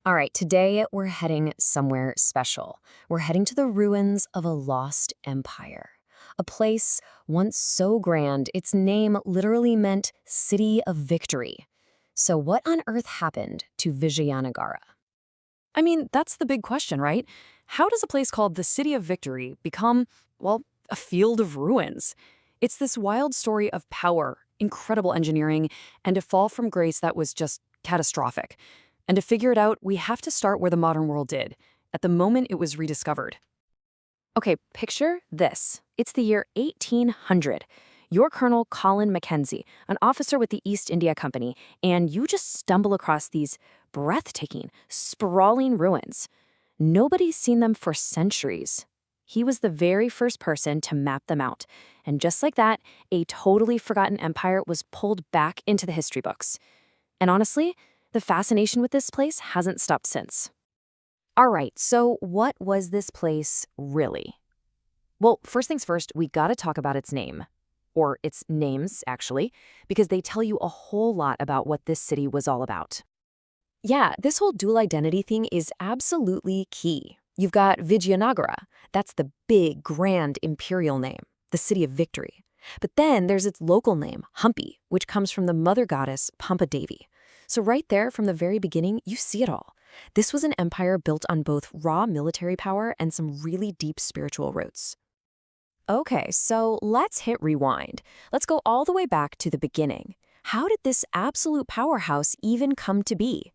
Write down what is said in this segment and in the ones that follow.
All right, today we're heading somewhere special. We're heading to the ruins of a lost empire. A place once so grand, its name literally meant City of Victory. So, what on earth happened to Vijayanagara? I mean, that's the big question, right? How does a place called the City of Victory become, well, a field of ruins? It's this wild story of power, incredible engineering, and a fall from grace that was just catastrophic. And to figure it out, we have to start where the modern world did, at the moment it was rediscovered. Okay, picture this. It's the year 1800. You're Colonel Colin Mackenzie, an officer with the East India Company, and you just stumble across these breathtaking, sprawling ruins. Nobody's seen them for centuries. He was the very first person to map them out. And just like that, a totally forgotten empire was pulled back into the history books. And honestly, the fascination with this place hasn't stopped since. All right, so what was this place really? Well, first things first, we gotta talk about its name. Or its names, actually, because they tell you a whole lot about what this city was all about. Yeah, this whole dual identity thing is absolutely key. You've got Vijayanagara, that's the big, grand imperial name, the City of Victory. But then there's its local name, Hampi, which comes from the mother goddess Pampa Devi. So right there from the very beginning, you see it all. This was an empire built on both raw military power and some really deep spiritual roots. Okay, so let's hit rewind. Let's go all the way back to the beginning. How did this absolute powerhouse even come to be?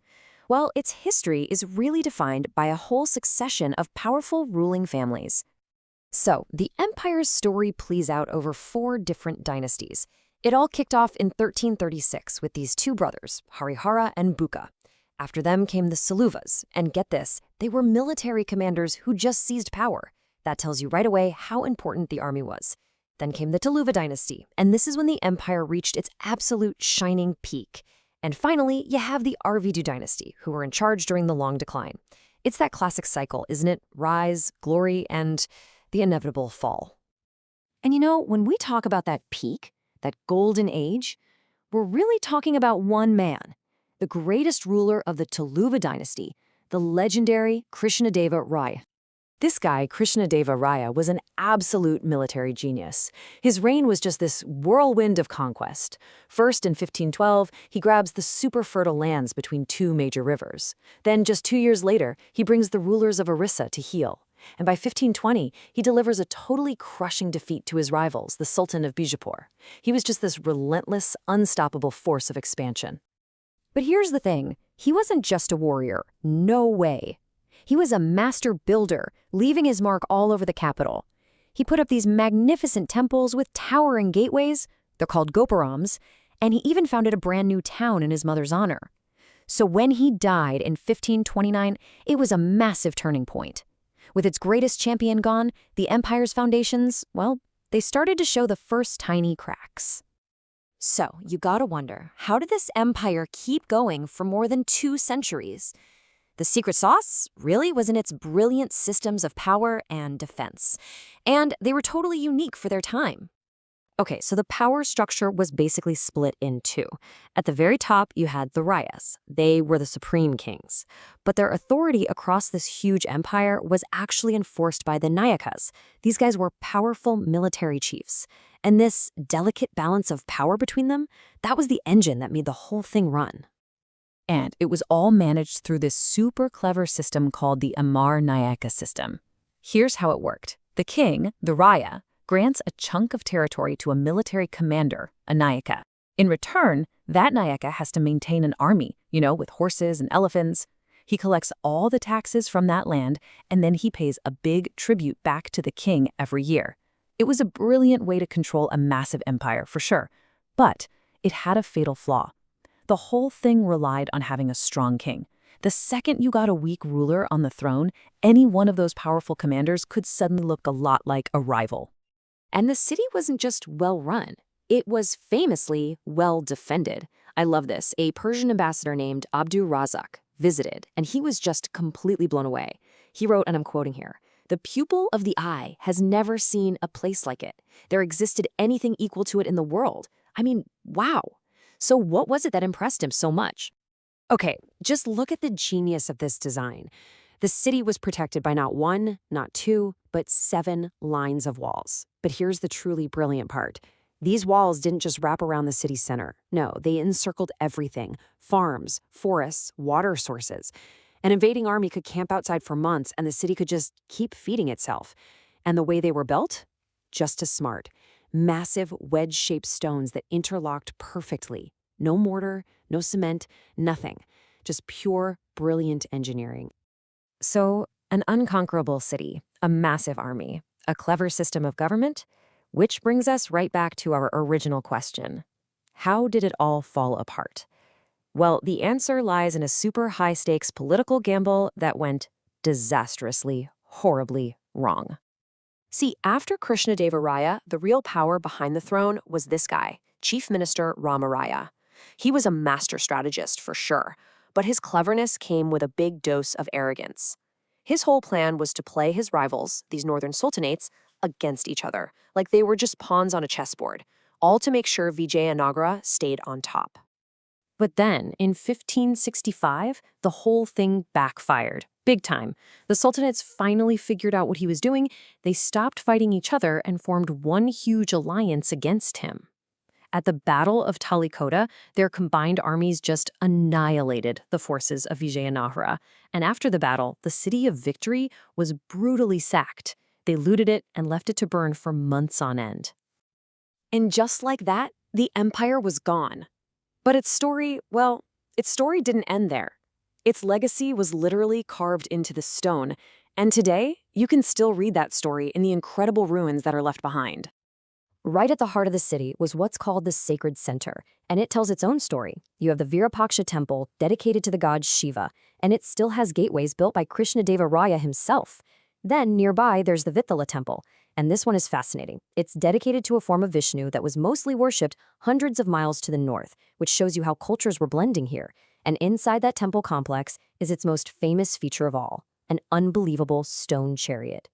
Well, its history is really defined by a whole succession of powerful ruling families. So, the empire's story plays out over four different dynasties. It all kicked off in 1336 with these two brothers, Harihara and Bukka. After them came the Saluvas, and get this, they were military commanders who just seized power. That tells you right away how important the army was. Then came the Tuluva dynasty, and this is when the empire reached its absolute shining peak. And finally, you have the Arvidu dynasty, who were in charge during the long decline. It's that classic cycle, isn't it? Rise, glory, and the inevitable fall. And you know, when we talk about that peak, that golden age, we're really talking about one man, the greatest ruler of the Tuluva dynasty, the legendary Krishnadeva Raya. This guy, Krishnadeva Raya, was an absolute military genius. His reign was just this whirlwind of conquest. First, in 1512, he grabs the super fertile lands between two major rivers. Then, just 2 years later, he brings the rulers of Orissa to heel. And by 1520, he delivers a totally crushing defeat to his rivals, the Sultan of Bijapur. He was just this relentless, unstoppable force of expansion. But here's the thing, he wasn't just a warrior. No way. He was a master builder, leaving his mark all over the capital. He put up these magnificent temples with towering gateways, they're called gopurams, and he even founded a brand new town in his mother's honor. So when he died in 1529, it was a massive turning point. With its greatest champion gone, the empire's foundations, well, they started to show the first tiny cracks. So, you gotta wonder, how did this empire keep going for more than 2 centuries? The secret sauce, really, was in its brilliant systems of power and defense. And they were totally unique for their time. Okay, so the power structure was basically split in two. At the very top, you had the Rayas. They were the supreme kings. But their authority across this huge empire was actually enforced by the Nayakas. These guys were powerful military chiefs. And this delicate balance of power between them, that was the engine that made the whole thing run. And it was all managed through this super clever system called the Amar Nayaka system. Here's how it worked. The king, the Raya, grants a chunk of territory to a military commander, a Nayaka. In return, that Nayaka has to maintain an army, with horses and elephants. He collects all the taxes from that land, and then he pays a big tribute back to the king every year. It was a brilliant way to control a massive empire, for sure. But it had a fatal flaw. The whole thing relied on having a strong king. The second you got a weak ruler on the throne, any one of those powerful commanders could suddenly look a lot like a rival. And the city wasn't just well-run. It was famously well-defended. I love this. A Persian ambassador named Abdur Razak visited, and he was just completely blown away. He wrote, and I'm quoting here, "The pupil of the eye has never seen a place like it. There existed anything equal to it in the world. I mean, wow." So what was it that impressed him so much? Okay, just look at the genius of this design. The city was protected by not one, not two, but 7 lines of walls. But here's the truly brilliant part. These walls didn't just wrap around the city center. No, they encircled everything: farms, forests, water sources. An invading army could camp outside for months and the city could just keep feeding itself. And the way they were built? Just as smart. Massive wedge-shaped stones that interlocked perfectly. No mortar, no cement, nothing. Just pure, brilliant engineering. So, an unconquerable city, a massive army, a clever system of government, which brings us right back to our original question. How did it all fall apart? Well, the answer lies in a super high-stakes political gamble that went disastrously, horribly wrong. See, after Krishnadeva, the real power behind the throne was this guy, Chief Minister Ramaraya. He was a master strategist for sure, but his cleverness came with a big dose of arrogance. His whole plan was to play his rivals, these northern sultanates, against each other, like they were just pawns on a chessboard, all to make sure Vijayanagar stayed on top. But then, in 1565, the whole thing backfired. Big time. The sultanates finally figured out what he was doing. They stopped fighting each other and formed one huge alliance against him. At the Battle of Talikota, their combined armies just annihilated the forces of Vijayanagar. And after the battle, the city of Victory was brutally sacked. They looted it and left it to burn for months on end. And just like that, the empire was gone. But its story, well, its story didn't end there. Its legacy was literally carved into the stone, and today, you can still read that story in the incredible ruins that are left behind. Right at the heart of the city was what's called the Sacred Center, and it tells its own story. You have the Virupaksha temple, dedicated to the god Shiva, and it still has gateways built by Krishnadeva himself. Then, nearby, there's the Vithala temple, and this one is fascinating. It's dedicated to a form of Vishnu that was mostly worshipped hundreds of miles to the north, which shows you how cultures were blending here. And inside that temple complex is its most famous feature of all, an unbelievable stone chariot.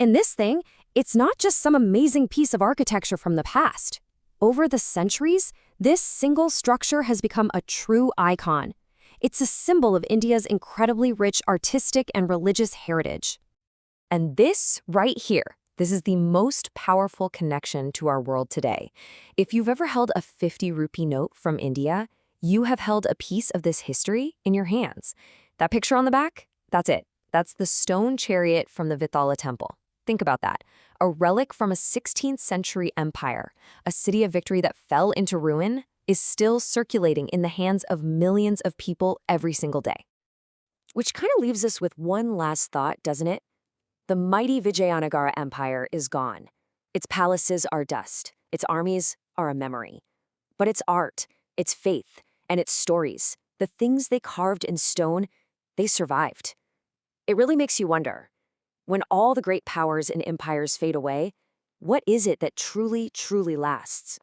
And this thing, it's not just some amazing piece of architecture from the past. Over the centuries, this single structure has become a true icon. It's a symbol of India's incredibly rich artistic and religious heritage. And this right here, this is the most powerful connection to our world today. If you've ever held a 50 rupee note from India, you have held a piece of this history in your hands. That picture on the back, that's it. That's the stone chariot from the Vithala temple. Think about that. A relic from a 16th century empire, a city of Victory that fell into ruin, is still circulating in the hands of millions of people every single day. Which kind of leaves us with one last thought, doesn't it? The mighty Vijayanagar Empire is gone. Its palaces are dust. Its armies are a memory. But its art, its faith, and its stories, the things they carved in stone, they survived. It really makes you wonder, when all the great powers and empires fade away, what is it that truly, truly lasts?